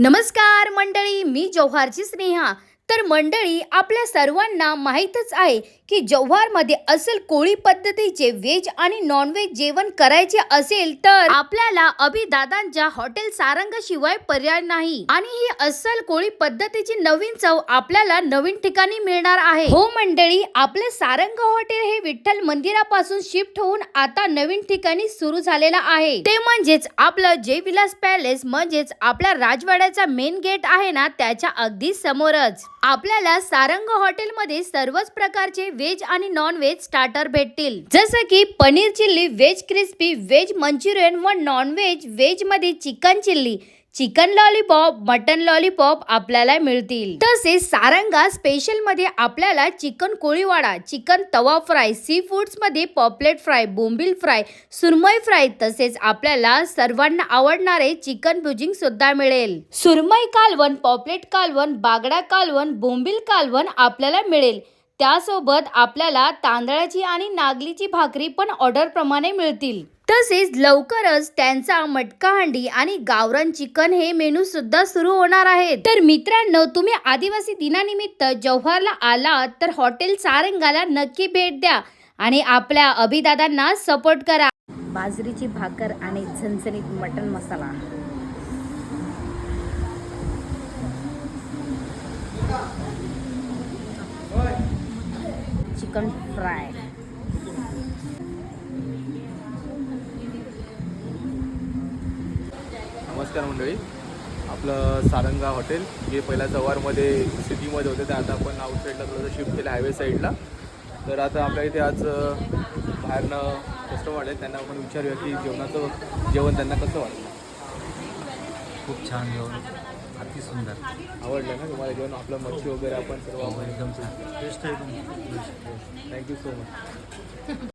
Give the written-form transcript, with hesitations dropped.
नमस्कार मंडळी, मी जव्हारची स्नेहा। तर मंडळी, आपल्या सर्वांना माहीतच आहे की जव्हारमध्ये असेल कोळी पद्धतीचे व्हेज आणि नॉन व्हेज जेवण करायचे असेल तर आपल्याला अभिदादांच्या हॉटेल सारंग शिवाय पर्याय नाही। आणि ही असेल कोळी पद्धतीची नवीन चव आपल्याला नवीन ठिकाणी मिळणार आहे। हो मंडळी, आपले सारंग हॉटेल हे विठ्ठल मंदिरापासून शिफ्ट होऊन आता नवीन ठिकाणी सुरू झालेला आहे, ते म्हणजेच आपलं जय विलास पॅलेस, म्हणजेच आपल्या राजवाड्याचा मेन गेट आहे ना, त्याच्या अगदी समोरच आपल्याला सारंग हॉटेलमध्ये सर्वच प्रकारचे व्हेज आणि नॉन व्हेज स्टार्टर भेटतील, जसं की paneer chilli, veg crispy, veg Manchurian व नॉन व्हेज व्हेज मध्ये chicken chilli, chicken lollipop, mutton lollipop आपल्याला मिळतील। तसेच सारंगा स्पेशल मध्ये आपल्याला चिकन कोळीवाडा, चिकन तवा फ्राय, सी फूड्स मध्ये पॉपलेट फ्राय, बोंबील फ्राय, सुरमई फ्राय, तसेच आपल्याला सर्वांना आवडणारे चिकन भुजिंग सुद्धा मिळेल। सुरमई कालवण, पॉपलेट कालवण, बागडा कालवण, बोंबील कालवण आपल्याला मिळेल। त्यासोबत आपल्याला तांदळाची आणि नागलीची भाकरी पण ऑर्डर प्रमाणे मिळतील। तसेच लवकरच त्यांचा मटका हंडी आणि गावरान चिकन हे मेनू सुद्धा सुरू होणार आहे। तर मित्रांनो, तुम्ही आदिवासी दिनानिमित्त जव्हारला आलात तर हॉटेल सारंगाला नक्की भेट द्या आणि आपल्या अभिदादांना सपोर्ट करा। बाजरीची भाकर आणि झणझणीत मटन मसाला, चिकन फ्राय, नमस्कार मंडळी, आपलं सारंगा हॉटेल जे पहिला जव्हारमध्ये सिटीमध्ये होते, ते आता आपण आउटसाईडला थोडंसं शिफ्ट केलं, हायवे साईडला। तर आता आपल्या इथे आज बाहेरनं कस्टमर आले, त्यांना आपण विचारूया की जेवण त्यांना कसं वाटलं। खूप छान जेवण, अति सुंदर, आवडलं ना तुम्हाला जेवण? आपलं मच्छी वगैरे आपण सर्व एकदम छान टेस्ट, एकदम थँक्यू सो मच।